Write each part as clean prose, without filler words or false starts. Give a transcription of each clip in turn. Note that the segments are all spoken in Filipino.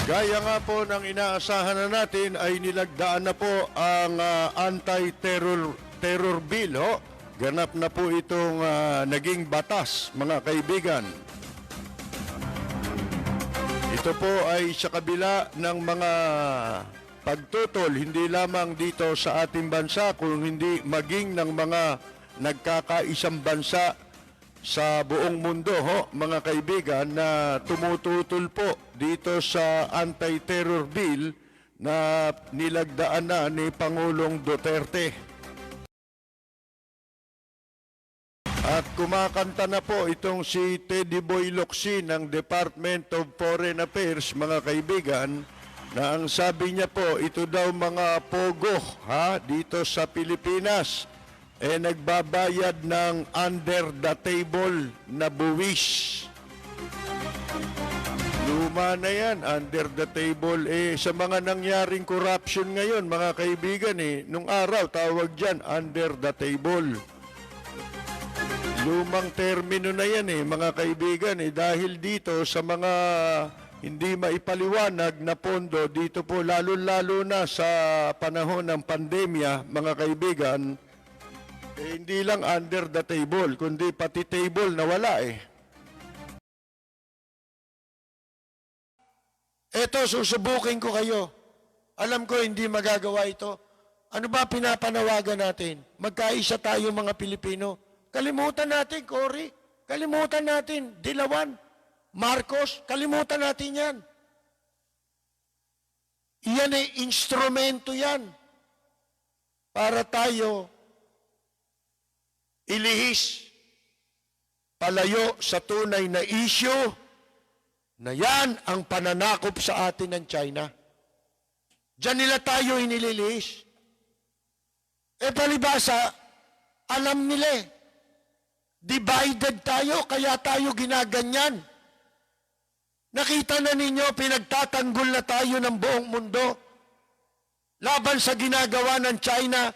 Gaya nga po ng inaasahan na natin ay nilagdaan na po ang anti-terror bill. Ganap na po itong naging batas, mga kaibigan. Ito po ay sa kabila ng mga pagtutol, hindi lamang dito sa ating bansa, kung hindi maging ng mga nagkakaisang bansa sa buong mundo, mga kaibigan, na tumututol po dito sa anti-terror bill na nilagdaan na ni Pangulong Duterte. At kumakanta na po itong si Teddy Boy Locsin ng Department of Foreign Affairs, mga kaibigan, na ang sabi niya po, ito daw mga pogo dito sa Pilipinas, nagbabayad ng under the table na buwis. Luma na yan, under the table. Sa mga nangyaring corruption ngayon, mga kaibigan, nung araw, tawag dyan, under the table. Lumang termino na yan, mga kaibigan, dahil dito sa mga hindi maipaliwanag na pondo, dito po, lalo-lalo na sa panahon ng pandemya, mga kaibigan, hindi lang under the table, kundi pati table na wala Eto, susubukin ko kayo. Alam ko hindi magagawa ito. Ano ba pinapanawagan natin? Magkaisa tayo mga Pilipino. Kalimutan natin, Cory. Kalimutan natin, Dilawan, Marcos. Kalimutan natin yan. Iyan instrumento yan. Para tayo ilihis, palayo sa tunay na issue na yan ang pananakop sa atin ng China. Diyan nila tayo inililihis. Palibasa, alam nila divided tayo, kaya tayo ginaganyan. Nakita na ninyo, pinagtatanggol na tayo ng buong mundo. Laban sa ginagawa ng China,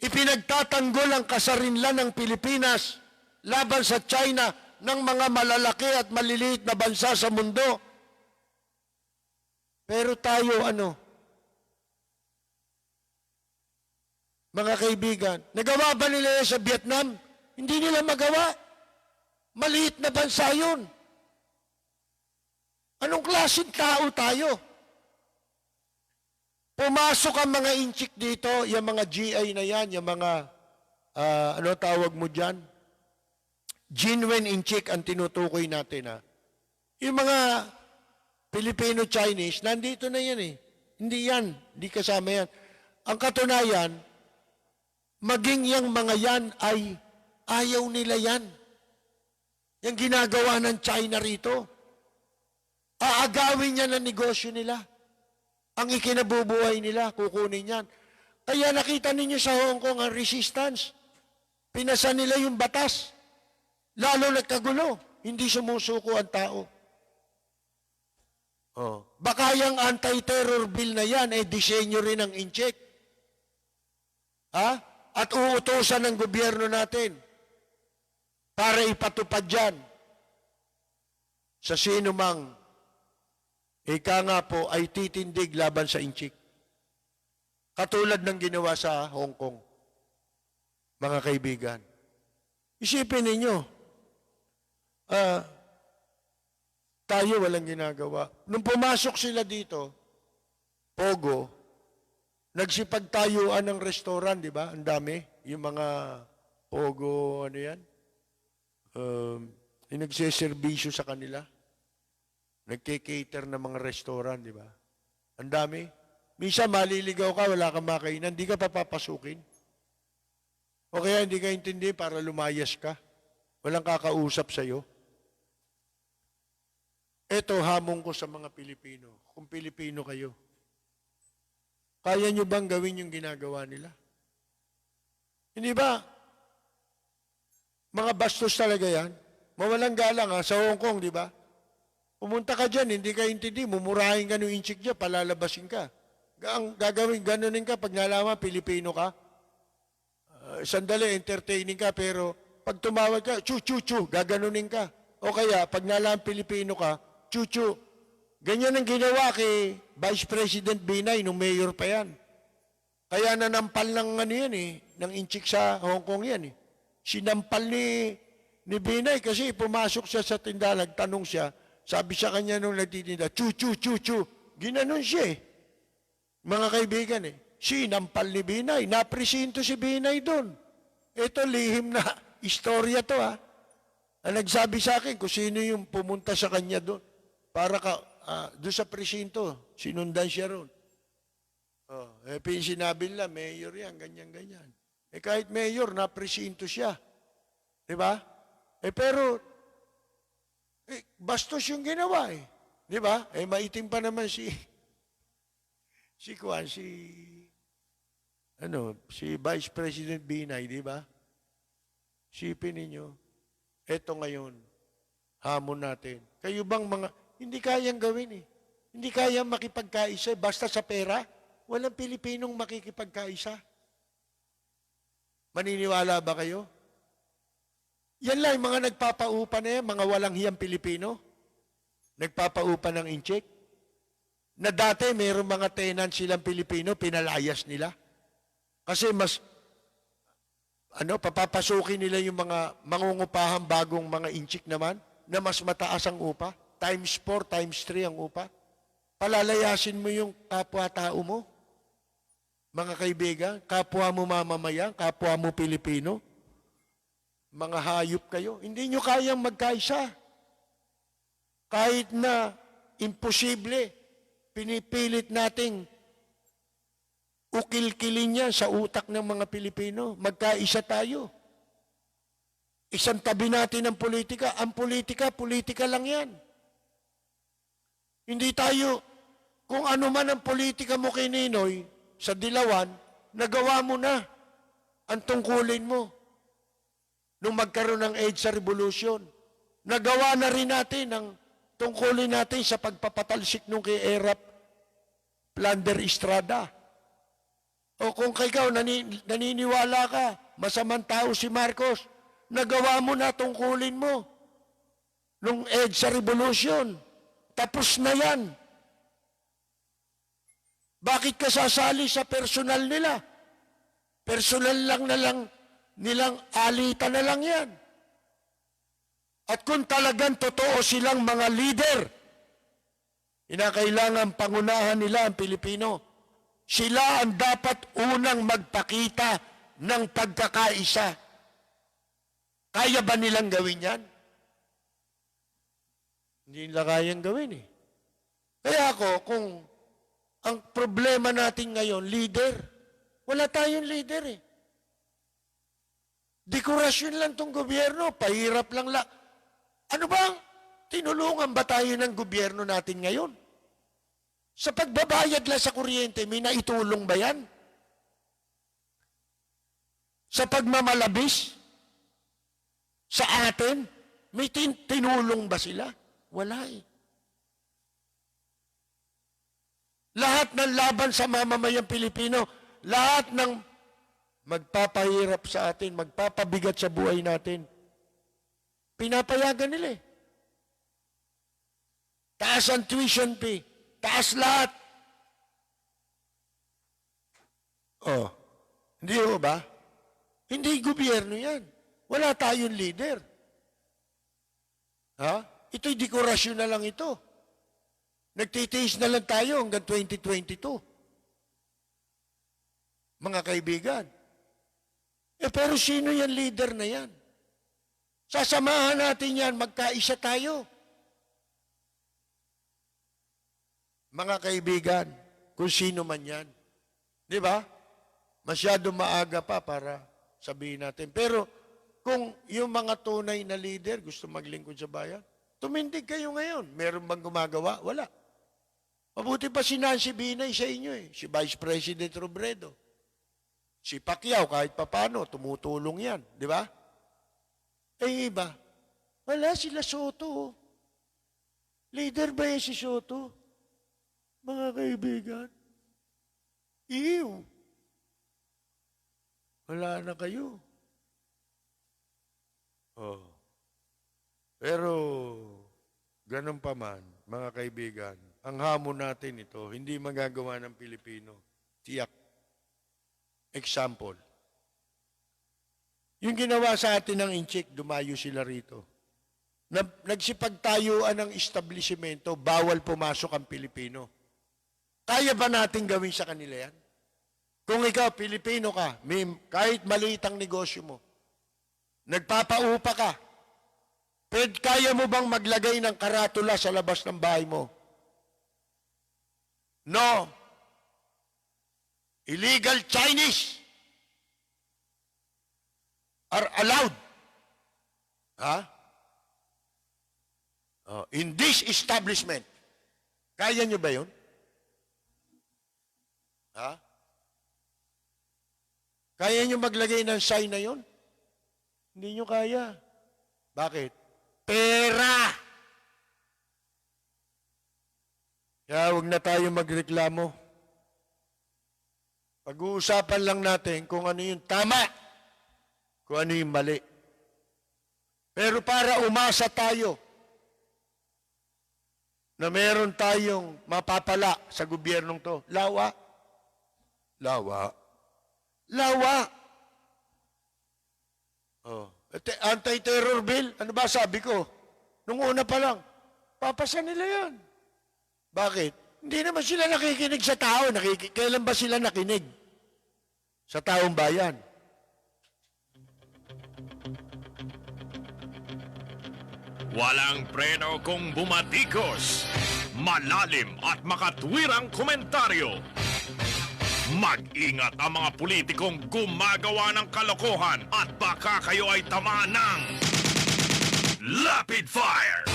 ipinagtatanggol ang kasarinlan ng Pilipinas laban sa China ng mga malalaki at maliliit na bansa sa mundo. Pero tayo, mga kaibigan, nagawa ba nila sa Vietnam? Hindi nila magawa. Maliit na bansa yun. Anong klaseng tao tayo? Pumasok ang mga inchik dito, yung mga GI na yan, yung mga, ano tawag mo dyan? Genuine inchik ang tinutukoy natin, Yung mga Filipino-Chinese, nandito na yan Hindi yan, hindi kasama yan. Ang katunayan, maging yung mga yan ay ayaw nila yan. Yung ginagawa ng China rito. Aagawin niya ng negosyo nila. Ang ikinabubuhay nila, kukunin yan. Kaya nakita ninyo sa Hong Kong ang resistance. Pinasa nila yung batas. Lalo nagkagulo. Hindi sumusuko ang tao. Baka yung anti-terror bill na yan, disenyo rin ng incheck. At uutusan ng gobyerno natin para ipatupad yan sa sino mang ika nga po ay titindig laban sa inchik. Katulad ng ginawa sa Hong Kong. Mga kaibigan. Isipin ninyo, tayo walang ginagawa. Nung pumasok sila dito, Pogo, nagsipagtayuan ng restaurant, di ba? Ang dami. Yung mga Pogo, yung nagseservisyo sa kanila. Nagke-cater ng mga restaurant, di ba? Ang dami. Minsan maliligaw ka, wala kang makainan, hindi ka papapasukin. O kaya hindi ka intindi para lumayas ka. Walang kakausap sa'yo. Ito, hamon ko sa mga Pilipino. Kung Pilipino kayo, kaya nyo bang gawin yung ginagawa nila? Hindi ba? Mga bastos talaga yan. Mawalang galang sa Hong Kong, di ba? Pumunta ka dyan, hindi ka intindi, mumurahin ka ng inchik dyan, palalabasin ka. Ang gagawin, ganunin ka pag nalaman, Pilipino ka. Sandali, entertaining ka, pero pag tumawag ka, chu-chu-chu, gaganunin ka. O kaya, pag nalang Pilipino ka, chu-chu. Ganyan ang ginawa kay Vice President Binay nung mayor pa yan. Kaya nanampal ng ano yan ng inchik sa Hong Kong yan Sinampal ni Binay kasi pumasok siya sa tindahan, nagtanong siya, sabi sa kanya nung nagtitinda, chu-chu-chu-chu. Ginanon siya Mga kaibigan Sinampal ni Binay. Napresinto si Binay doon. Ito lihim na istorya to Ang nagsabi sa akin kung sino yung pumunta sa kanya doon. Para doon sa presinto, sinundan siya roon. Sinabi nila, mayor yan, ganyan-ganyan. Kahit mayor, napresinto siya. Diba? Pero, bastos yung ginawa Diba? Maitim pa naman si Vice President Binay, diba? Sipin ninyo, eto ngayon, hamon natin. Kayo bang hindi kayang gawin Hindi kayang makipagkaisa, basta sa pera, walang Pilipinong makikipagkaisa. Maniniwala ba kayo? Yan lang, mga nagpapaupa na yan, mga walang hiyang Pilipino. Nagpapaupa ng incheck. Na dati, mayroong mga tenant silang Pilipino, pinalayas nila. Kasi papapasukin nila yung mga mangungupahang bagong mga inchik naman, na mas mataas ang upa. Times 4, times 3 ang upa. Palalayasin mo yung kapwa-tao mo. Mga kaibigan, kapwa mo mamamayan, kapwa mo Pilipino. Mga hayop kayo. Hindi nyo kayang magkaisa. Kahit na imposible, pinipilit nating ukil-kilin yan sa utak ng mga Pilipino. Magkaisa tayo. Isang tabi natin ang politika. Ang politika, politika lang yan. Hindi tayo, kung ano man ang politika mo kay Ninoy, sa Dilawan, nagawa mo na ang tungkulin mo. Nung magkaroon ng EDSA Revolution, nagawa na rin natin ang tungkulin natin sa pagpapatalsik nung kay Erap Plander Estrada. O kung ikaw naniniwala ka, masamang tao si Marcos, nagawa mo na tungkulin mo nung EDSA Revolution. Tapos na yan. Bakit ka sasali sa personal nila? Personal lang nilang alitan na lang yan. At kung talagang totoo silang mga leader, kinakailangan pangunahan nila ang Pilipino. Sila ang dapat unang magpakita ng pagkakaisa. Kaya ba nilang gawin yan? Hindi nila kayang gawin Kaya kung ang problema natin ngayon, leader, wala tayong leader Dekorasyon lang tong gobyerno, pahirap lang Ano bang tinulungan ba tayo ng gobyerno natin ngayon? Sa pagbabayad lang sa kuryente, may naitulong ba yan? Sa pagmamalabis sa atin, may tinulong ba sila? Wala Lahat ng laban sa mamamayang Pilipino, lahat ng magpapahirap sa atin, magpapabigat sa buhay natin, pinapayagan nila Taas ang tuition fee, taas lahat. Hindi ba? Hindi gobyerno yan. Wala tayong leader. Ito'y dekorasyon na lang ito. Nagtitiis na lang tayo hanggang 2022. Mga kaibigan. Pero sino yan leader na yan? Sasamahan natin yan, magkaisa tayo. Mga kaibigan, kung sino man yan. Di ba? Masyado maaga pa para sabihin natin. Pero kung yung mga tunay na leader gusto maglingkod sa bayan, tumindig kayo ngayon. Meron bang gumagawa? Wala. Mabuti pa si Nancy Binay sa inyo si Vice President Robredo. Si Pacquiao, kahit papano, tumutulong yan. Di ba? Iba. Wala sila Soto. Leader ba yan si Soto? Mga kaibigan. Wala na kayo. Pero, ganun pa man, mga kaibigan, ang hamon natin ito, hindi magagawa ng Pilipino. Tiyak. Example. Yung ginawa sa atin ng Inchik, dumayo sila rito. Nagsipagtayuan ng establishmento, bawal pumasok ang Pilipino. Kaya ba natin gawin sa kanila yan? Kung ikaw, Pilipino ka, kahit maliit ang negosyo mo, nagpapaupa ka, kaya mo bang maglagay ng karatula sa labas ng bahay mo? No. Illegal Chinese are allowed. Ha? Oh, in this establishment. Kaya nyo ba yun? Ha? Kaya nyo maglagay ng sign na yun? Hindi nyo kaya. Bakit? Pera! Kaya huwag na tayo magreklamo. Pag-uusapan lang natin kung ano yung tama, kung ano yung mali. Pero para umasa tayo na meron tayong mapapala sa gobyernong to, lawa. Lawa. Lawa. Oh. Anti-terror bill, ano ba sabi ko? Nung una pa lang, papasa nila yan. Bakit? Hindi naman sila nakikinig sa tao. Kailan ba sila nakinig? Sa taong bayan. Walang preno kung bumatikos. Malalim at makatwirang komentaryo. Mag-ingat ang mga politikong gumagawa ng kalokohan at baka kayo ay tamaan ng Rapid Fire!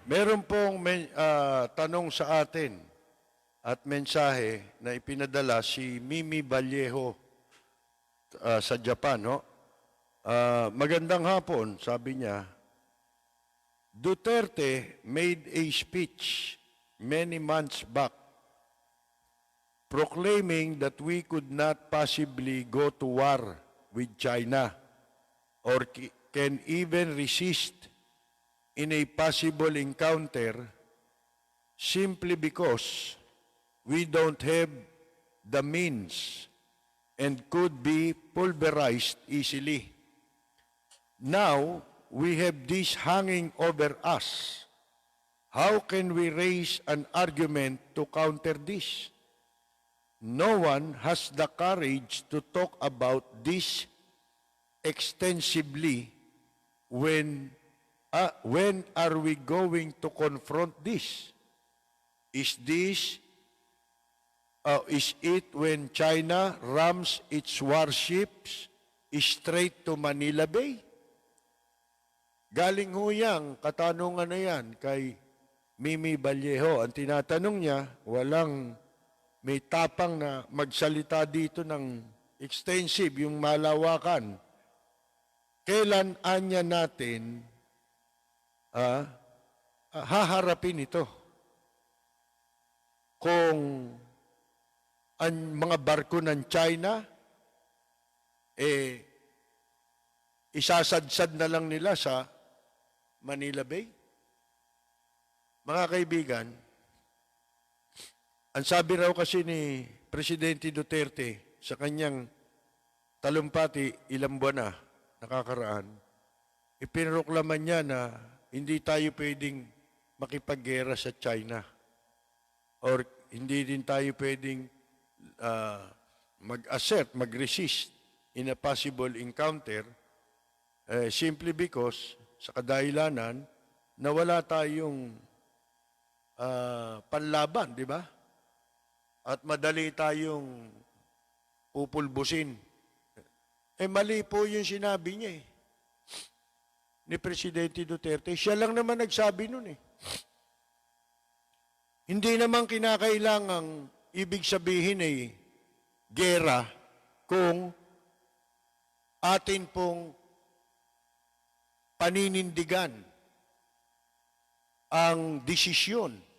Meron pong tanong sa atin at mensahe na ipinadala si Mimi Vallejo sa Japan. No? Magandang hapon, sabi niya. Duterte made a speech many months back proclaiming that we could not possibly go to war with China or can even resist in a possible encounter simply because we don't have the means and could be pulverized easily. Now, we have this hanging over us. How can we raise an argument to counter this? No one has the courage to talk about this extensively. When are we going to confront this? Is it when China rams its warships straight to Manila Bay? Galing ho yang katanungan na yan kay Mimi Vallejo. Ang tinatanong niya, walang may tapang na magsalita dito ng extensive, yung malawakan. Kailan anya natin haharapin ito? Kung ang mga barko ng China, isasadsad na lang nila sa Manila Bay? Mga kaibigan, ang sabi raw kasi ni Presidente Duterte sa kanyang talumpati ilang buwan na nakakaraan, ipinroklaman niya na hindi tayo pwedeng makipaggera sa China or hindi din tayo pwedeng mag-assert, mag-resist in a possible encounter simply because sa kadahilanan na wala tayong panlaban, di ba? At madali tayong pupulbusin. Mali po yung sinabi niya ni Presidente Duterte. Siya lang naman nagsabi nun Hindi naman kinakailangang ibig sabihin gera kung atin pong paninindigan ang desisyon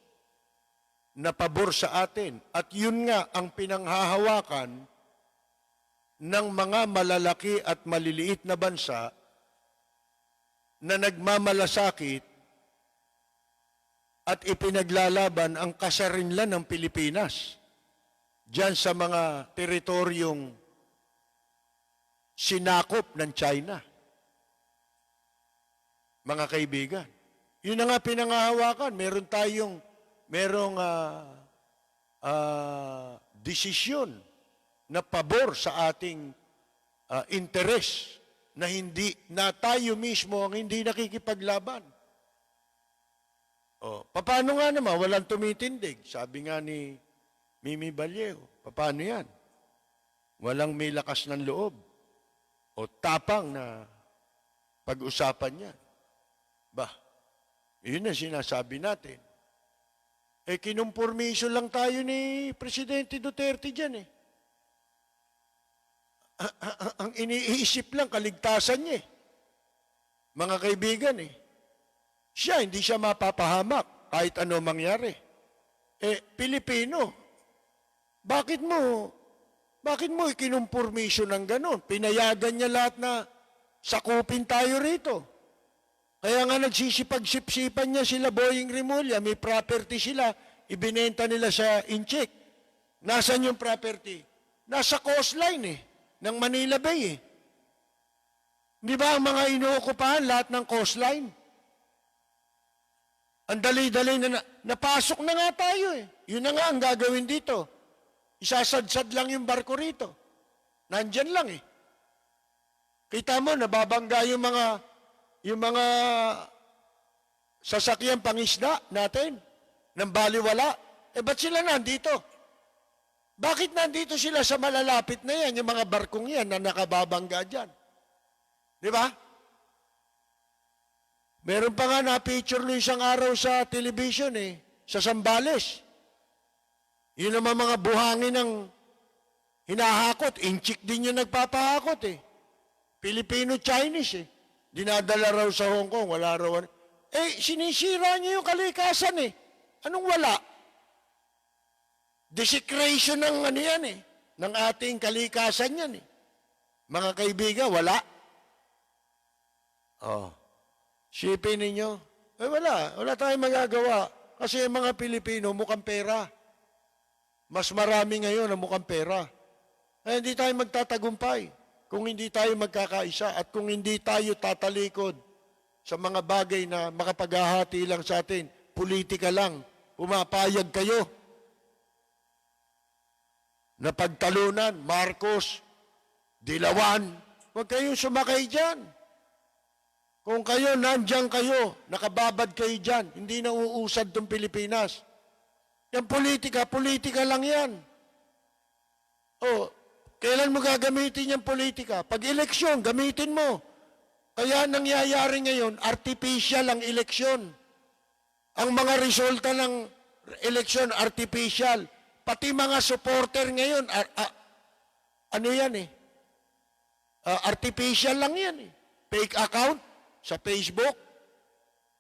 na pabor sa atin. At yun nga ang pinanghahawakan ng mga malalaki at maliliit na bansa na nagmamalasakit at ipinaglalaban ang kasarinlan ng Pilipinas diyan sa mga teritoryong sinakop ng China. Mga kaibigan, yun na nga pinangahawakan. Merong desisyon na pabor sa ating interes na tayo mismo ang hindi nakikipaglaban. Paano nga naman? Walang tumitindig. Sabi nga ni Mimi Vallejo, paano yan? Walang may lakas ng loob o tapang na pag-usapan yan. Yun ang sinasabi natin. Kinumpormiso lang tayo ni Presidente Duterte dyan eh. Ang iniisip lang, kaligtasan niya eh. Mga kaibigan eh. Hindi siya mapapahamak kahit ano mangyari. Pilipino, bakit mo ikinumpurmisyo ng ganon? Pinayagan niya lahat na sakupin tayo rito. Kaya nga nagsisipag-sipsipan niya sila Boying Rimulya, may property sila, ibinenta nila sa Inchik. Nasaan yung property? Nasa coastline eh, ng Manila Bay eh. Di ba ang mga inuokupahan lahat ng coastline? Ang dali-dali na napasok na nga tayo eh. Yun na nga ang gagawin dito. Isasadsad lang yung barko rito. Nandyan lang eh. Kita mo, nababangga yung mga sasakyan pangisda natin ng baliwala. Ba't sila nandito? Bakit nandito sila sa malalapit na yan, yung mga barkong yan na nakababangga dyan? Di ba? Meron pa nga na-picture no isang araw sa television eh, sa Zambales. Yun naman mga buhangin ng hinahakot. Inchik din yung nagpapahakot eh. Filipino-Chinese eh. Dinadala raw sa Hong Kong, wala raw. Sinisira niyo yung kalikasan eh. Anong wala? Desecration ng ano yan eh. Ng ating kalikasan yan eh. Mga kaibigan, wala. Sipin ninyo. Wala. Wala tayong magagawa. Kasi yung mga Pilipino mukhang pera. Mas marami ngayon na mukhang pera. Kaya hindi tayo magtatagumpay kung hindi tayo magkakaisa at kung hindi tayo tatalikod sa mga bagay na makapaghahati lang sa atin. Politika lang. Pumapayag kayo na pagtalunan, Marcos, Dilawan, huwag kayong sumakay dyan. Kung kayo, nandyan kayo, nakababad kayo dyan, hindi na uusad itong Pilipinas. Yan politika lang yan. Kailan mo gagamitin yung politika? Pag eleksyon, gamitin mo. Kaya nangyayari ngayon, artificial ang eleksyon. Ang mga resulta ng eleksyon, artificial. Pati mga supporter ngayon, ano yan eh? Artificial lang yan eh. Fake account sa Facebook.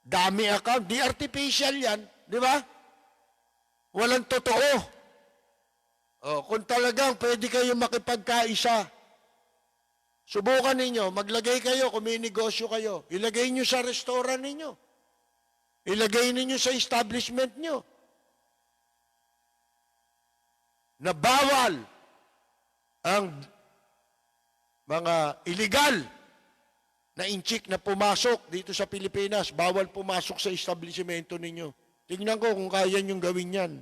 Dami account. Di artificial yan. Di ba? Walang totoo. Kung talagang pwede kayo makipagkaisa, subukan ninyo, maglagay kayo, kung may negosyo kayo, ilagay nyo sa restaurant ninyo. Ilagay ninyo sa establishment nyo. Na bawal ang mga illegal na inchik na pumasok dito sa Pilipinas, bawal pumasok sa establishmento ninyo. Tingnan ko kung kaya nyong gawin yan.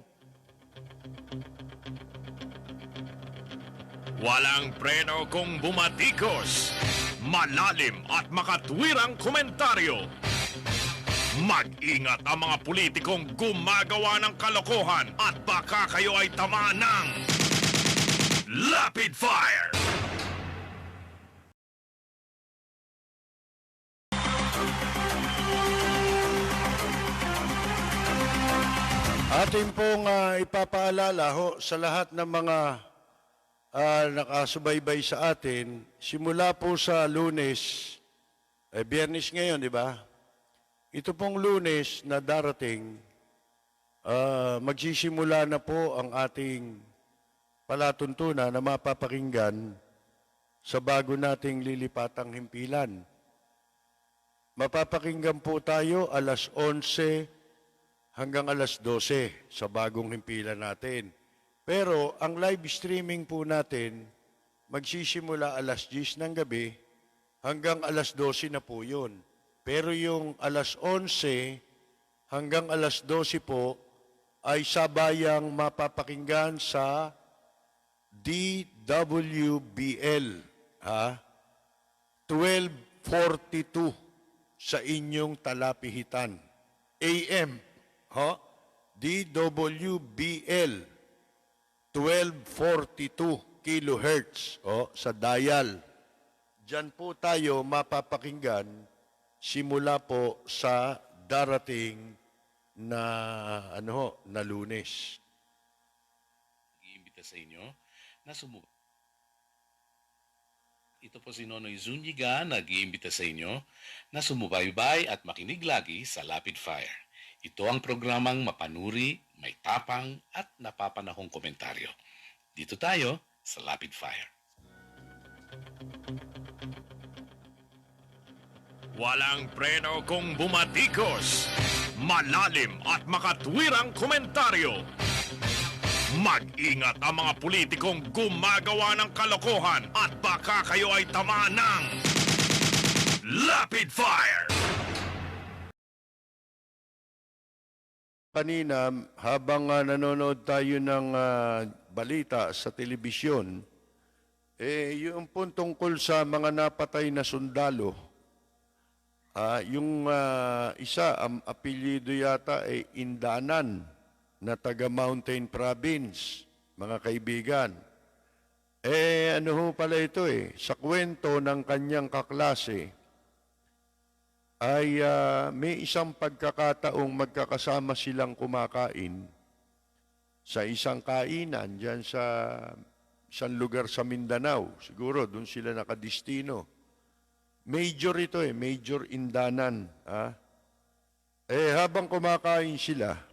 Walang preno kung bumatikos. Malalim at makatwirang komentaryo. Mag-ingat ang mga politikong gumagawa ng kalokohan at baka kayo ay tamaan ng Rapid Fire! Atin pong ipapaalala sa lahat ng mga nakasubaybay sa atin, simula po sa Lunes, Biyernes ngayon, di ba? Ito pong Lunes na darating, magsisimula na po ang ating palatuntunan na mapapakinggan sa bago nating lilipatang himpilan. Mapapakinggan po tayo alas 11 hanggang alas 12 sa bagong himpilan natin. Pero ang live streaming po natin, magsisimula alas 10 ng gabi hanggang alas 12 na po yun. Pero yung alas 11 hanggang alas 12 po ay sabayang mapapakinggan sa DWBL, 1242 sa inyong talapihitan. AM, DWBL, 1242 kilohertz sa dial. Diyan po tayo mapapakinggan simula po sa darating na na Lunes. Iimbita sa inyo na sumubay. Ito po si Nonoy Zuniga, nag-iimbita sa inyo na sumubaybay at makinig lagi sa Lapid Fire. Ito ang programang mapanuri, may tapang at napapanahong komentaryo. Dito tayo sa Lapid Fire. Walang preno kung bumatikos. Malalim at makatwirang komentaryo. Mag-ingat ang mga politikong gumagawa ng kalokohan at baka kayo ay tamaan ng Lapid Fire! Kanina, habang nanonood tayo ng balita sa telebisyon, yung po tungkol sa mga napatay na sundalo, yung isa, ang apelyido yata ay Indanan, na taga Mountain Province, mga kaibigan. Ano ho pala ito sa kwento ng kanyang kaklase, ay may isang pagkakataong magkakasama silang kumakain sa isang kainan dyan sa isang lugar sa Mindanao. Siguro, doon sila nakadistino. Major ito Major Indanan. Habang kumakain sila,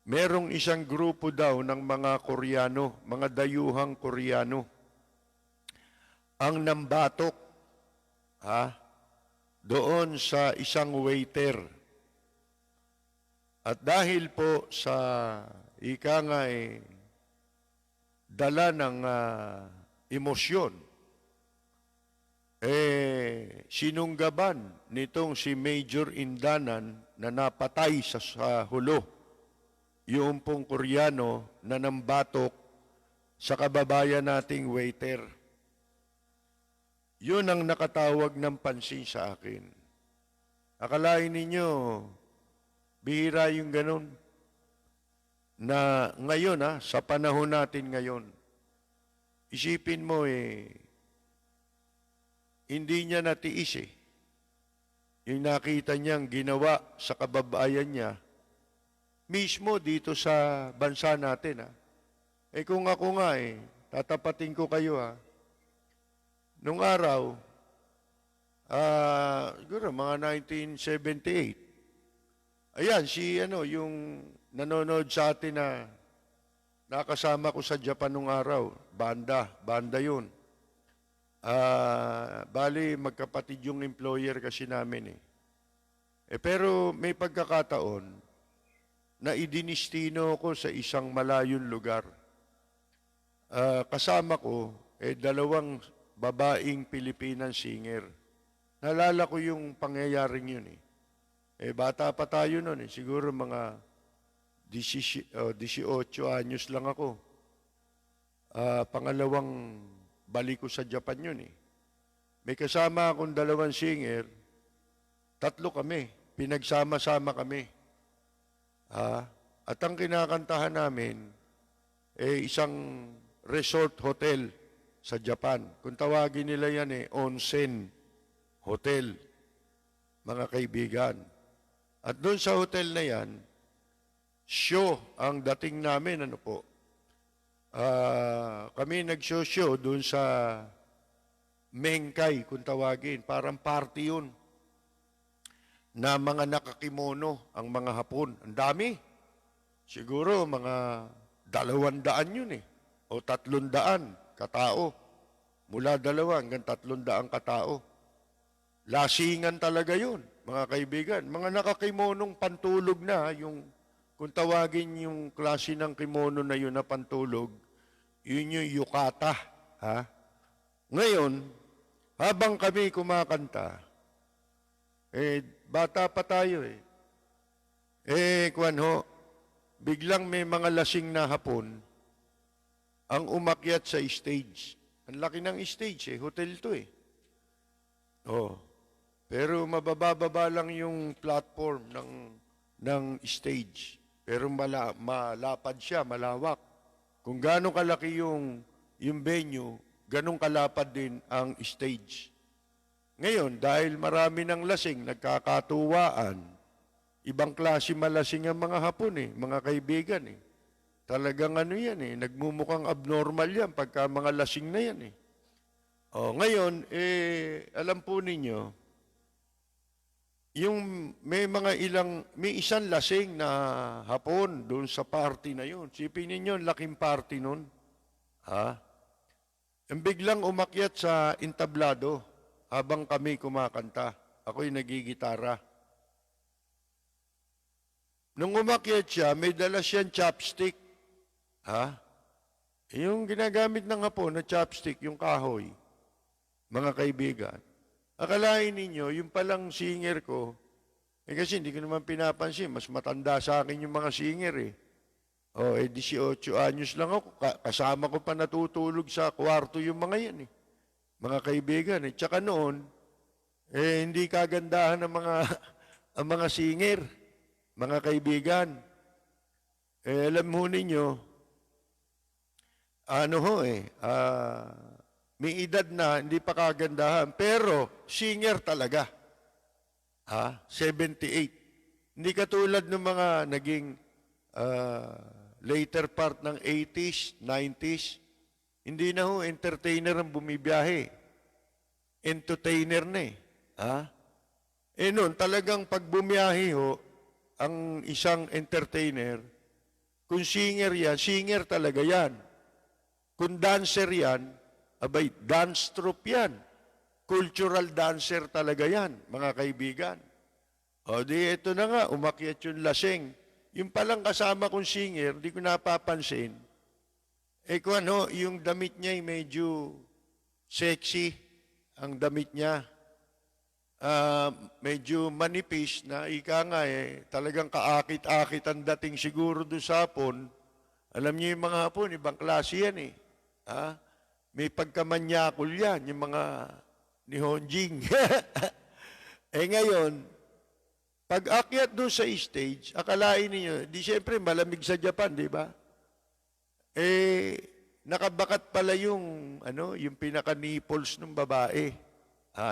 merong isang grupo daw ng mga Koreano, mga dayuhang Koreano, ang nambatok doon sa isang waiter. At dahil po sa ika nga dala ng emosyon, sinunggaban nitong si Major Indanan na napatay sa hulo yung pong Koreano na nambatok sa kababayan nating waiter. Yun ang nakatawag ng pansin sa akin. Akalain ninyo, bihira yung ganun. Na ngayon, sa panahon natin ngayon, isipin mo hindi niya natiis yung nakita niyang ginawa sa kababayan niya, mismo dito sa bansa natin. Kung ako nga tatapatin ko kayo nung araw, siguro mga 1978, ayan, yung nanonood sa atin na nakasama ko sa Japan nung araw, banda yun. Bali, magkapatid yung employer kasi namin pero may pagkakataon na idinistino ko sa isang malayong lugar. Kasama ko, dalawang babaeng Pilipinan singer. Nalala ko yung pangyayaring yun bata pa tayo nun siguro mga 18 anyos lang ako. Pangalawang balik ko sa Japan yun May kasama akong dalawang singer, 3 kami, pinagsama-sama kami. At ang kinakantahan namin isang resort hotel sa Japan. Kung tawagin nila yan onsen hotel, mga kaibigan. At doon sa hotel na yan, show ang dating namin, kami nag-show doon sa Mengkay, kung tawagin. Parang party yun na mga nakakimono ang mga Hapon. Ang dami. Siguro mga 200 yun o 300 katao. Mula 200 hanggang 300 katao. Lasingan talaga yun, mga kaibigan. Mga nakakimonong pantulog na, kung tawagin yung klase ng kimono na yun na pantulog, yun yung yukata. Ha? Ngayon, habang kami kumakanta, bata pa tayo kuwan ho, biglang may mga lasing na Hapon ang umakyat sa stage. Ang laki ng stage hotel to Oh. Pero mabababa lang yung platform ng stage. Pero malapad siya, malawak. Kung gaano kalaki yung venue, ganong kalapad din ang stage. Ngayon, dahil marami ng lasing, nagkakatuwaan, ibang klase malasing ang mga Hapon mga kaibigan Talagang yan nagmumukhang abnormal yan pagka mga lasing na yan ngayon, alam po ninyo, may isang lasing na Hapon doon sa party na yun. Sipin ninyo, laking party nun. Ang biglang umakyat sa entablado habang kami kumakanta. Ako'y nagigitara. Nung umakyat siya, may dala siyang chopstick. Yung ginagamit ng Hapon na chopstick, yung kahoy. Mga kaibigan, akalain ninyo, yung palang singer ko, kasi hindi ko naman pinapansin, mas matanda sa akin yung mga singer 18 anyos lang ako, kasama ko pa natutulog sa kwarto yung mga yan Mga kaibigan Tsaka noon, hindi kagandahan ng ang mga singer, mga kaibigan. Alam mo ninyo, may edad na, hindi pa kagandahan, pero singer talaga. 78. Hindi katulad ng mga naging later part ng 80s, 90s. Hindi na entertainer ang bumibiyahe. Entertainer na noon, talagang pag bumiyahe ang isang entertainer, kung singer yan, singer talaga yan. Kung dancer yan, abay, dance troupe yan. Cultural dancer talaga yan, mga kaibigan. Ito na nga, umakyat yung lasing. Yung palang kasama kong singer, di ko napapansin. Yung damit niya medyo sexy, ang damit niya. Medyo manipis na, talagang kaakit-akit ang dating siguro doon sa Hapon. Alam niyo yung mga Hapon, ibang klase yan May pagkamanyakol yan, yung mga ni Honjing. Ngayon, pag akyat doon sa stage, akalain niyo, di siyempre malamig sa Japan, di ba? Nakabakat pala yung pinaka-nipples ng babae,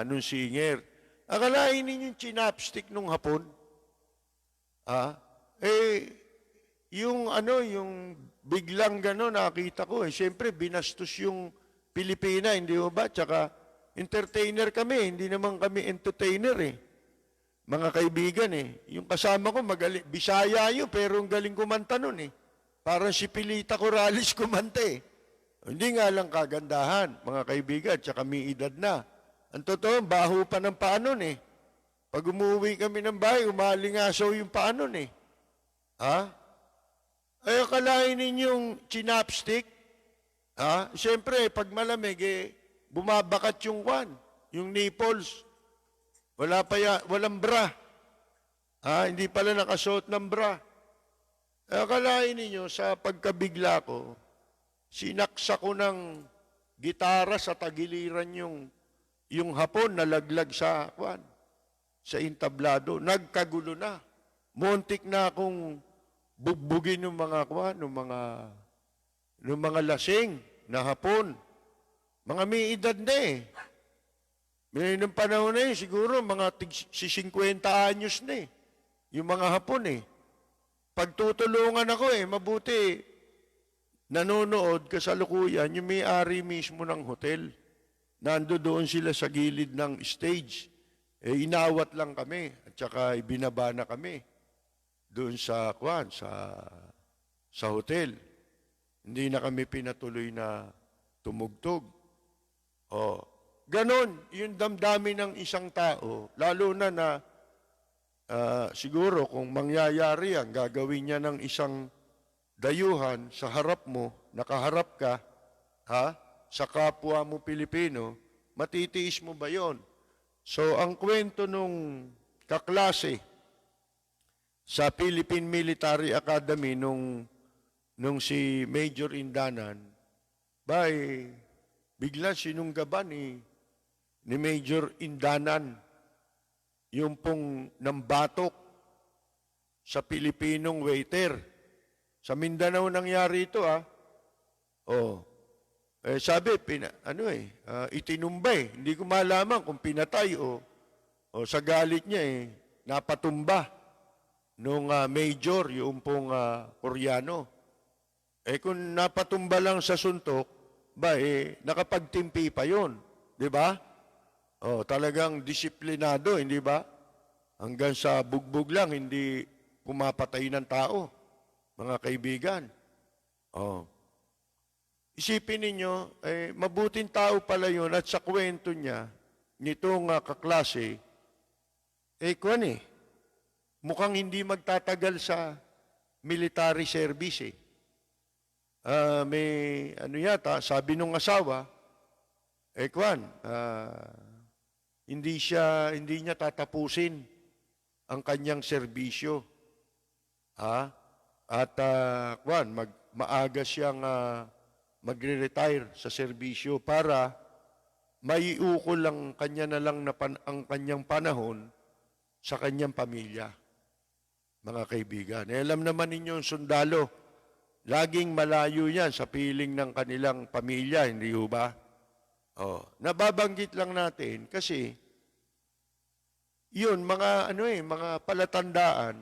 nung singer. Akalain niyo yung chinapstick nung Hapon. Yung biglang nakita ko siyempre binastos yung Pilipina, hindi ba? Tsaka entertainer kami, hindi naman kami entertainer Mga kaibigan Yung kasama ko magaling, Bisaya yun, pero ang galing kumanta nun Parang si Pilita Corrales kumanta Hindi nga lang kagandahan, mga kaibigan, tsaka may edad na. Ang totoo, baho pa ng paa nun Pag umuwi kami ng bahay, umalingasaw yung paa nun akalain ninyong chinapstick, siyempre, pag malamig, bumabakat yung nipples. Walang bra. Hindi pala nakasuot ng bra. Akalain ninyo, sa pagkabigla ko, sinaksa ko ng gitara sa tagiliran yung Hapon na laglag sa entablado. Nagkagulo na. Muntik na akong bugbugin ng mga lasing na Hapon. Mga may edad na May nung panahon na siguro mga 50 anyos na yung mga Hapon Pagtutulungan ako mabuti nanonood kasalukuyan yung may-ari mismo ng hotel. Nando doon sila sa gilid ng stage. Inawat lang kami at saka ibinaba na kami doon sa hotel. Hindi na kami pinatuloy na tumugtog. Oh, ganon, yung damdamin ng isang tao, lalo na siguro kung mangyayari yan, gagawin niya ng isang dayuhan sa harap mo, nakaharap ka, ha, sa kapwa mo Pilipino, matitiis mo ba yon? So, ang kwento nung kaklase sa Philippine Military Academy nung si Major Indanan, bigla sinunggaban ni Major Indanan yung pong nambatok sa Pilipinong waiter. Sa Mindanao nangyari ito, Oh. Sabi, itinumba eh. Hindi ko malaman kung pinatay o sa galit niya napatumba nung major, yung pong Koreano. Kung napatumba lang sa suntok, nakapagtimpi pa yun. Di ba? Talagang disiplinado, hindi ba? Hanggang sa bugbog lang, hindi pumapatay ng tao, mga kaibigan. Isipin ninyo, mabuting tao pala yun at sa kwento niya, nitong kaklase, mukhang hindi magtatagal sa military service may sabi nung asawa, hindi niya tatapusin ang kanyang serbisyo. At maaga siyang magre-retire sa serbisyo para maiukol ang kanya na lang ang kanyang panahon sa kanyang pamilya. Mga kaibigan, alam naman ninyo yung sundalo, laging malayo yan sa piling ng kanilang pamilya, hindi ho ba? Nababanggit lang natin kasi yun, mga palatandaan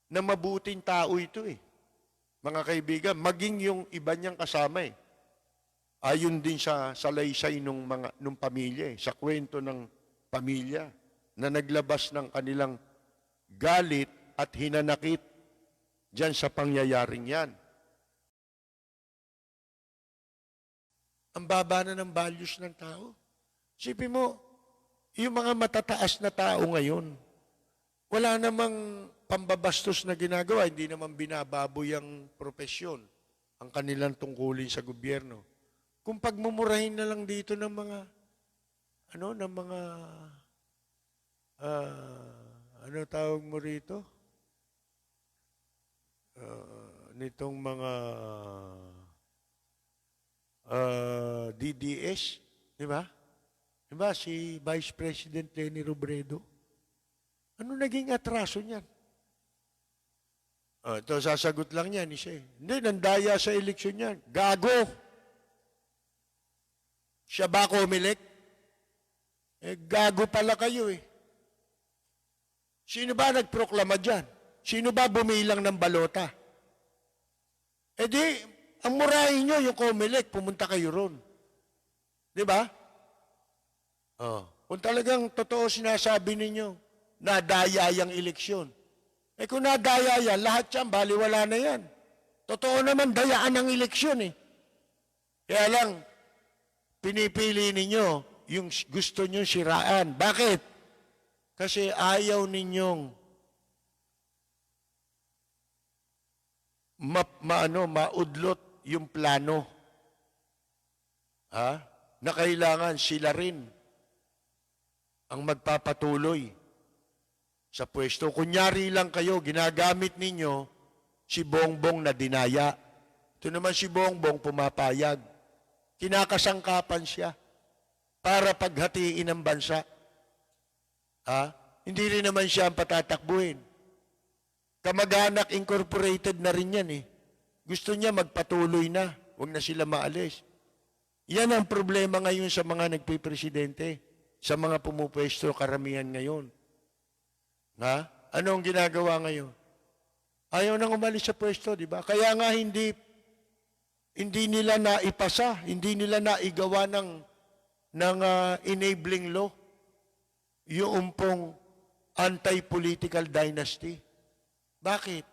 na mabuting tao ito Mga kaibigan, maging yung iba niyang kasama ayon din sa salaysay nung pamilya sa kwento ng pamilya na naglabas ng kanilang galit at hinanakit diyan sa pangyayaring yan. Ang baba na ng values ng tao. Sipin mo, yung mga matataas na tao ngayon, wala namang pambabastos na ginagawa, hindi naman binababoy ang profesyon, ang kanilang tungkulin sa gobyerno. Kung pagmumurahin na lang dito ng mga, tawag mo rito? Nitong mga DDS, di ba? Di ba si Vice President Leni Robredo? Ano naging atraso niyan? Ito, sasagot lang yan isa Hindi, nandaya sa eleksyon yan. Gago! Siya ba Comelec? Gago pala kayo Sino ba nagproklama dyan? Sino ba bumilang ng balota? Di, ang murahin nyo yung Comelec, pumunta kayo ron. Di ba? Kung talagang totoo sinasabi ninyo, nadaya yung eleksyon. Kung nadaya yan, lahat yan, baliwala na yan. Totoo naman, dayaan ang eleksyon Kaya lang, pinipili ninyo yung gusto nyo siraan. Bakit? Kasi ayaw ninyong maudlot yung plano. Na kailangan sila rin ang magpapatuloy sa pwesto. Kunyari lang kayo, ginagamit ninyo si Bongbong na dinaya. Ito naman si Bongbong pumapayag. Kinakasangkapan siya para paghatiin ang bansa. Hindi rin naman siya ang patatakbuhin. Kamag-anak incorporated na rin yan Gusto niya magpatuloy na. Huwag na sila maalis. Yan ang problema ngayon sa mga nagpipresidente, sa mga pumupwesto karamihan ngayon. Ano ang ginagawa ngayon? Ayaw nang umalis sa pwesto, di ba? Kaya nga hindi nila naipasa, hindi nila naigawa ng enabling law yung pong anti-political dynasty. Bakit?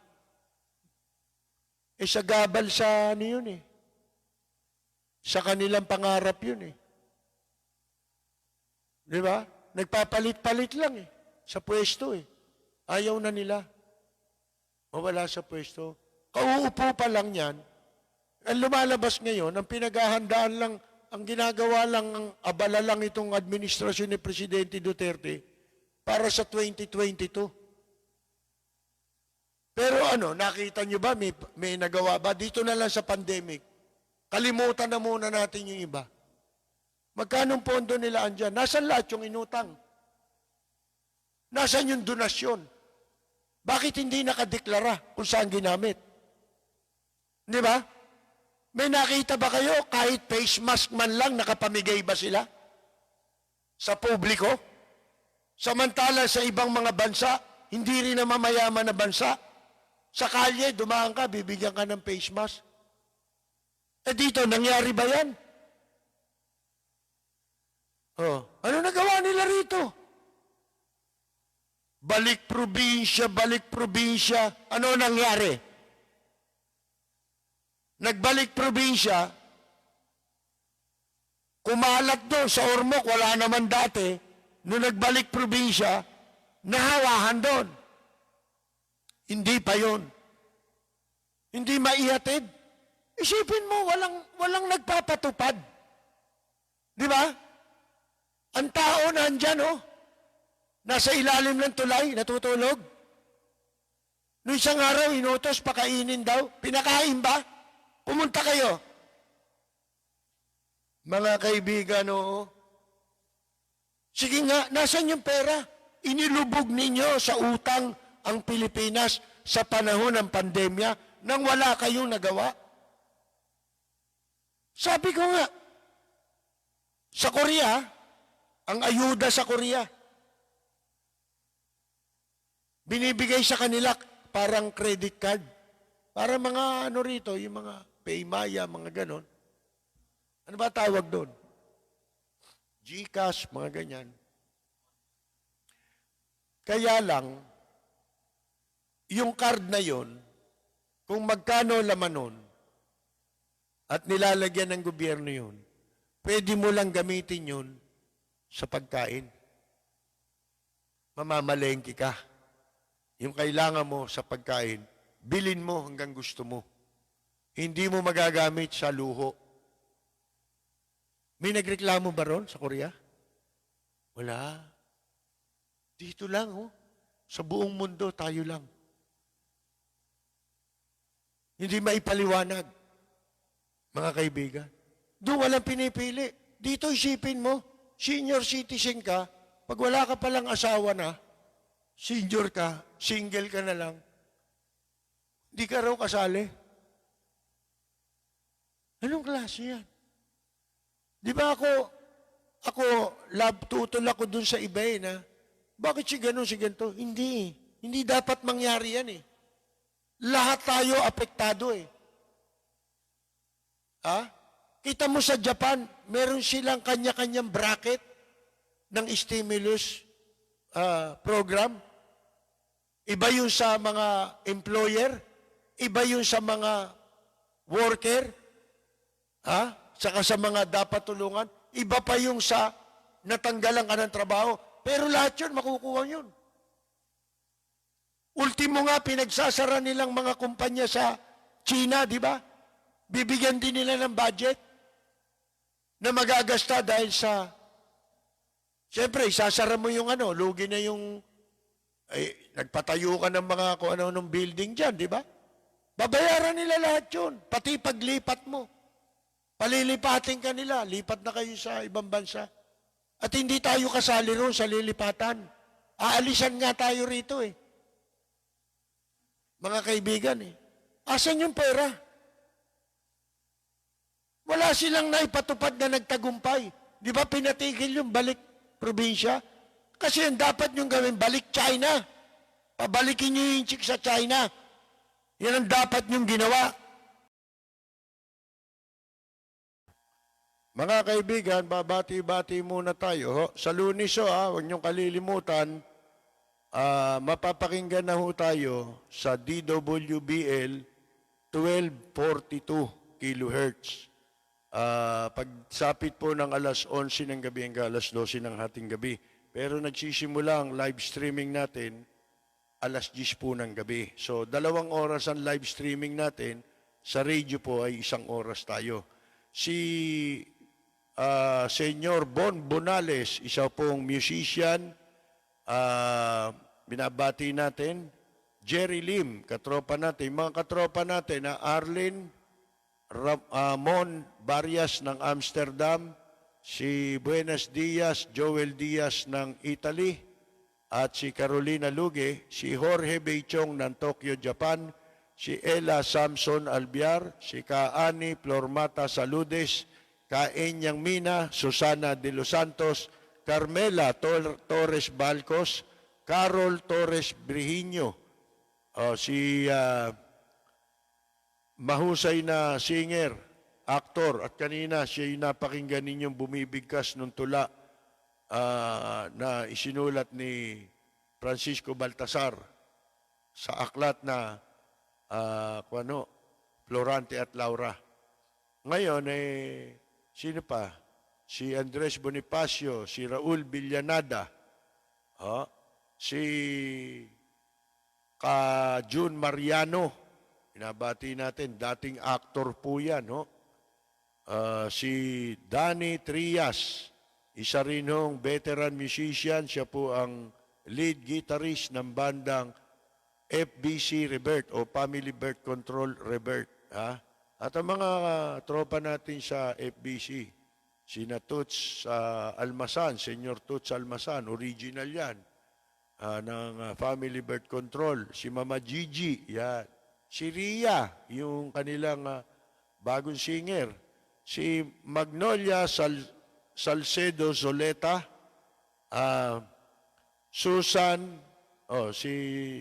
Sa gabal sa yun Sa kanilang pangarap yun Di ba? Nagpapalit-palit lang eh. Sa pwesto eh. Ayaw na nila. Mawala sa pwesto. Kauupo pa lang yan. Ang lumalabas ngayon, ang pinaghahandaan lang, ang ginagawa lang, ang abala lang itong administrasyon ni Presidente Duterte para sa 2022. Pero nakita nyo ba, may nagawa ba? Dito na lang sa pandemic. Kalimutan na muna natin yung iba. Magkano pondo nila andyan? Nasaan lahat yung inutang? Nasaan yung donasyon? Bakit hindi nakadeklara kung saan ginamit? Di ba? May nakita ba kayo kahit face mask man lang nakapamigay ba sila? Sa publiko? Samantala sa ibang mga bansa, hindi rin na mamayaman na bansa, sa kalye, dumaan ka, bibigyan ka ng face mask. Dito, nangyari ba yan? Ano nagawa nila rito? Balik probinsya. Ano nangyari? Nagbalik probinsya, kumalat doon sa Ormoc, wala naman dati. Nung nagbalik probinsya, nahawahan doon. Hindi pa yon. Hindi maihatid. Isipin mo, walang nagpapatupad. Di ba? Ang tao nandyan, nasa ilalim ng tulay, natutulog. Noong isang araw, inutos, pakainin daw. Pinakain ba? Pumunta kayo. Mga kaibigan, sige nga, nasan yung pera? Inilubog ninyo sa utang ang Pilipinas sa panahon ng pandemya nang wala kayong nagawa. Sabi ko nga, sa Korea, ang ayuda sa Korea, binibigay sa kanila parang credit card. Para mga rito, yung mga Paymaya, mga ganon. Ano ba tawag doon? GCash, mga ganyan. Kaya lang, yung card na yon, kung magkano laman nun, at nilalagyan ng gobyerno yun, pwede mo lang gamitin yun sa pagkain. Mamamalengke ka. Yung kailangan mo sa pagkain, bilin mo hanggang gusto mo. Hindi mo magagamit sa luho. May nagreklamo ba ron sa Korea? Wala. Dito lang, sa buong mundo, tayo lang. Hindi maipaliwanag, mga kaibigan. Doon walang pinipili. Dito isipin mo, senior citizen ka, pag wala ka palang asawa na, senior ka, single ka na lang, hindi ka raw kasali. Anong klase yan? Di ba tutol ako dun sa iba na, bakit si ganun, si ganito? Hindi. Hindi dapat mangyari yan eh. Lahat tayo apektado eh. Kita mo sa Japan, meron silang kanya-kanyang bracket ng stimulus program. Iba yung sa mga employer, iba yung sa mga worker, saka sa mga dapat tulungan, iba pa yung sa natanggalan ka ng trabaho. Pero lahat yun, makukuha yun. Ultimo nga, pinagsasara nilang mga kumpanya sa China, di ba? Bibigyan din nila ng budget na magagasta dahil sa... Siyempre, isasara mo yung lugi na yung... nagpatayo ka ng mga kung ano-anong building dyan, di ba? Babayaran nila lahat yun, pati paglipat mo. Palilipatin ka nila, lipat na kayo sa ibang bansa. At hindi tayo kasali roon sa lilipatan. Aalisan nga tayo rito eh. Mga kaibigan asan yung pera? Wala silang naipatupad na nagtagumpay. Di ba pinatigil yung balik probinsya? Kasi yung dapat yung gawin, balik China. Pabalikin nyo yung chick sa China. Yan ang dapat yung ginawa. Mga kaibigan, babati-bati muna tayo. Sa Lunes, huwag niyong kalilimutan, mapapakinggan na tayo sa DWBL 1242 kHz. pagsapit po ng alas 11 ng gabi hanggang alas 12 ng hating gabi. Pero nagsisimula ang live streaming natin alas 10 po ng gabi. So, 2 oras ang live streaming natin. Sa radio po ay 1 oras tayo. Si Senyor Bon Bonales, isa pong musician, binabati natin. Jerry Lim, katropa natin. Mga katropa natin na Arlene Mon Barrias ng Amsterdam, si Buenos Dias, Joel Diaz ng Italy, at si Carolina Luge, si Jorge Beichong ng Tokyo, Japan, si Ella Samson Albiar, si Kaani Flormata Saludes, Kaenyang Mina, Susana de los Santos, Carmela Torres Balcos, Carol Torres Brihiño, si mahusay na singer, aktor, at kanina siya yung napakinggan ninyong bumibigkas ng tula na isinulat ni Francisco Baltasar sa aklat na Florante at Laura. Ngayon, sino pa? Si Andres Bonifacio, si Raul Villanada, si June Mariano, binabati natin, dating actor po yan, no? Si Danny Trias, isa rin hong veteran musician, siya po ang lead guitarist ng bandang FBC Rebirth o Family Birth Control Rebirth. At ang mga tropa natin sa FBC, sina Toots Almasan, Senyor Toots Almasan, original yan, ng Family Birth Control. Si Mama Gigi, yan. Si Ria, yung kanilang bagong singer. Si Magnolia Salcedo Zoleta, Susan, si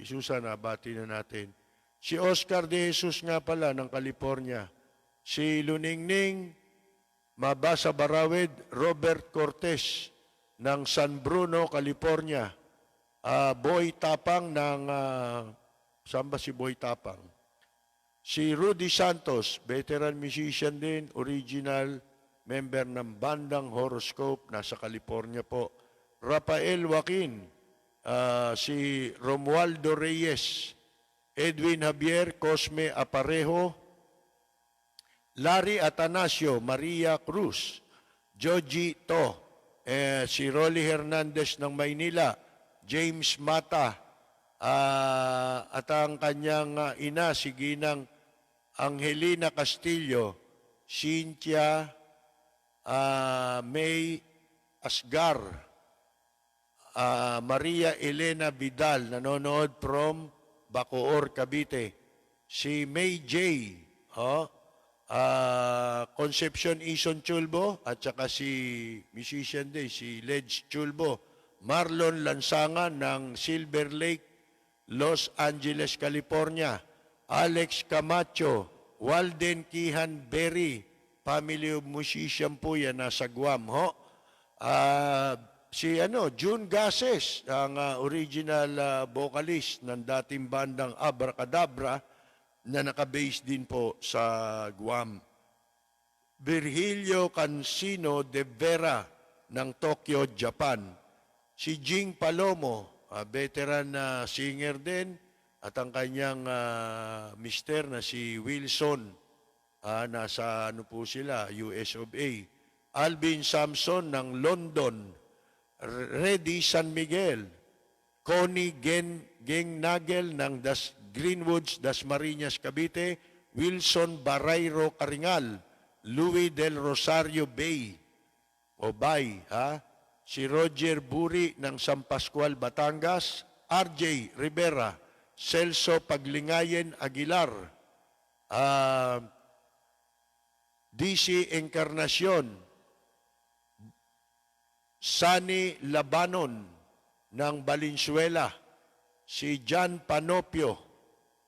Susan, bati na natin. Si Oscar de Jesus nga pala ng California. Si Luningning Mabasa Barawid, Robert Cortez ng San Bruno, California. Boy Tapang ng, saan ba si Boy Tapang? Si Rudy Santos, veteran musician din, original member ng bandang Horoscope, nasa California po. Rafael Joaquin, si Romualdo Reyes, Edwin Javier Cosme Aparejo, Larry Atanasio, Maria Cruz, Joji To, si Rolly Hernandez ng Maynila, James Mata, at ang kanyang ina, si Ginang Angelina Castillo, Cynthia May Asgar, Maria Elena Vidal, nanonood from Bacoor, Cavite. Si May J, Concepcion Ison Chulbo, at saka si musician din, si Ledge Chulbo. Marlon Lansangan ng Silver Lake, Los Angeles, California. Alex Camacho, Walden Kihan Berry, family of musician po yan, nasa Guam, si June Gases, ang original vocalist ng dating bandang Abracadabra na nakabase din po sa Guam. Virgilio Cancino de Vera ng Tokyo, Japan. Si Jing Palomo, veteran na singer din, at ang kanyang mister na si Wilson, nasa po sila, US of A. Alvin Samson ng London, Reddy San Miguel, Connie Gengnagel ng Greenwoods, Dasmariñas, Cavite, Wilson Barreiro Caringal, Louis del Rosario Bay, si Roger Buri ng San Pascual, Batangas, RJ Rivera, Celso Paglingayen Aguilar, DC Encarnacion, Sunny Labanon ng Valenzuela, si John Panopio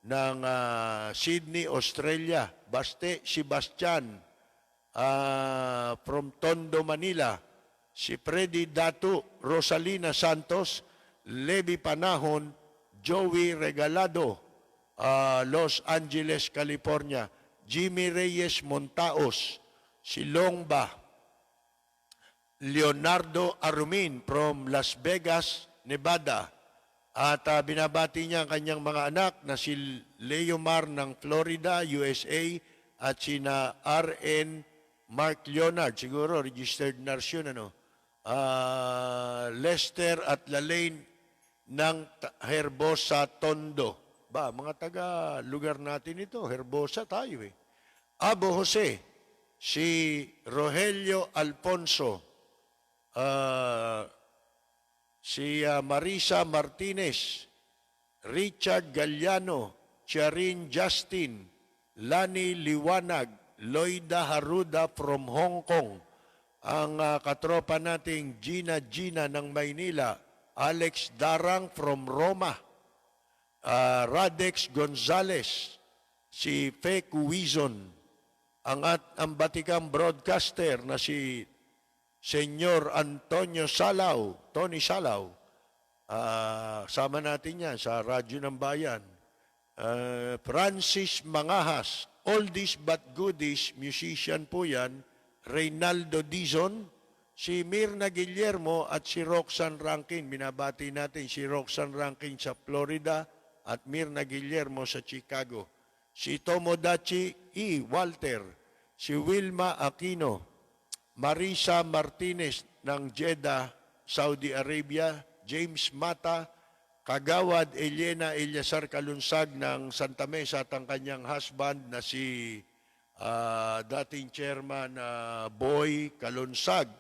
ng Sydney, Australia, Baste Sebastian from Tondo, Manila, si Freddy Datu, Rosalina Santos, Levi Panahon, Joey Regalado, Los Angeles, California, Jimmy Reyes Montaos, si Longba, Leonardo Arumin from Las Vegas, Nevada. At binabati niya ang kanyang mga anak na si Leomar ng Florida, USA, at sina RN Mark Leonard, siguro registered nurse yun, ano? Lester at Lalaine ng Herbosa, Tondo. Ba, mga taga lugar natin ito, Herbosa tayo eh. Abo Jose, si Rogelio Alfonso, si Marisa Martinez, Richard Galliano, Charin Justin, Lani Liwanag, Loida Haruda from Hong Kong, ang katropa nating Gina ng Maynila, Alex Darang from Roma, Radex Gonzales, si Fe Cuizon, ang batikang broadcaster na si Senyor Antonio Salao, Tony Salao, sama natin yan sa Radyo ng Bayan. Francis Mangahas, oldies but goodies, musician po yan. Reynaldo Dizon, si Mirna Guillermo at si Roxanne Rankin. Binabati natin si Roxanne Rankin sa Florida at Mirna Guillermo sa Chicago. Si Tomodachi E. Walter, si Wilma Aquino, Marisa Martinez ng Jeddah, Saudi Arabia, James Mata, Kagawad Elena Eliasar Kalunsag ng Santa Mesa at ang kanyang husband na si dating chairman Boy Kalunsag.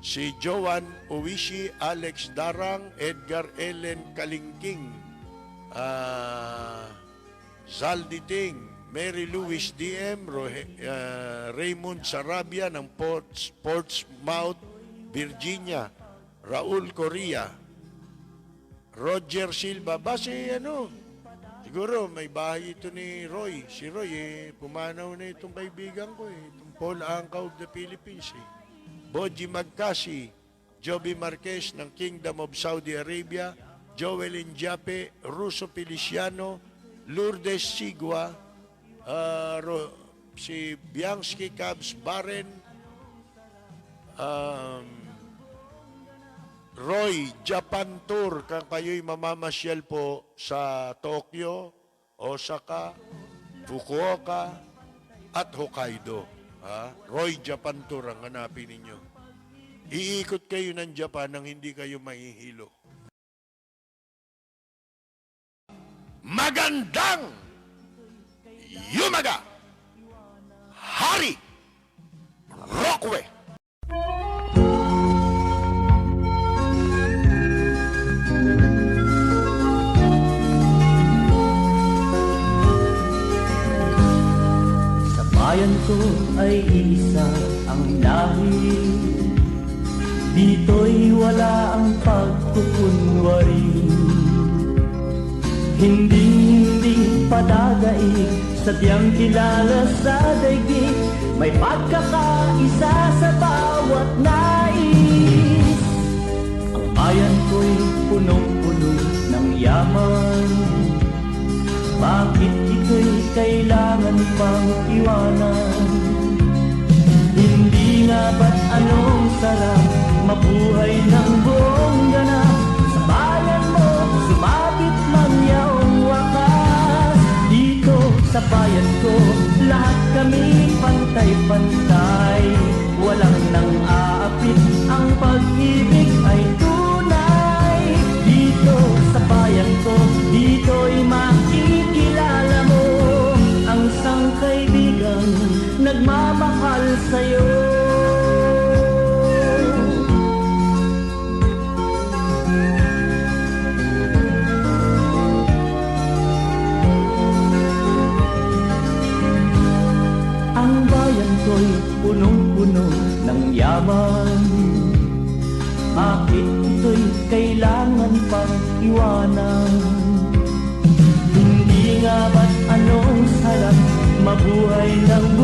Si Joan Uwishi, Alex Darang, Edgar Ellen Kalingking, Zaldi Ting, Mary Louise DM, Raymond Sarabia ng Portsmouth, Virginia, Raul Correa, Roger Silva. Base siguro may bahay ito ni Roy. Si Roy pumanaw na itong kaibigan ko itong Paul Anka of the Philippines Boji Magkasi, Joby Marquez ng Kingdom of Saudi Arabia, Joel Injape, Russo Feliciano, Lourdes Sigua, si Bianski Cabs Baren, Roy, Japan Tour, kung kayo'y mamamasyal po sa Tokyo, Osaka, Fukuoka, at Hokkaido. Roy, Japan Tour ang hanapin ninyo. Iikot kayo ng Japan nang hindi kayo mahihilo. Magandang Yumaga! Hari Rockway! Bayan ko ay isa ang lahi, dito'y wala ang pagkukunwari. Hindi padadaig, sadyang kilala sa daigdig, may pagkakaisa sa bawat nais. Ang bayan ko'y punong-puno ng yaman, bakit ito'y kailangan pang iwanan? Hindi nga ba't anong sarap mabuhay ng buong ganap? Sa bayan mo, sumabit man yaong wakas. Dito sa bayan ko, lahat kami pantay-pantay. Walang nang aapit, ang pag-ibig ay tunay. Dito sa bayan ko, dito'y makikilala mo ang isang kaibigang nagmamahal sa'yo. Ang bayan ko'y punong-puno ng yaman, bakit ito'y kailangan pang iwanan? Hindi nga ba't anong sarap mabuhay ng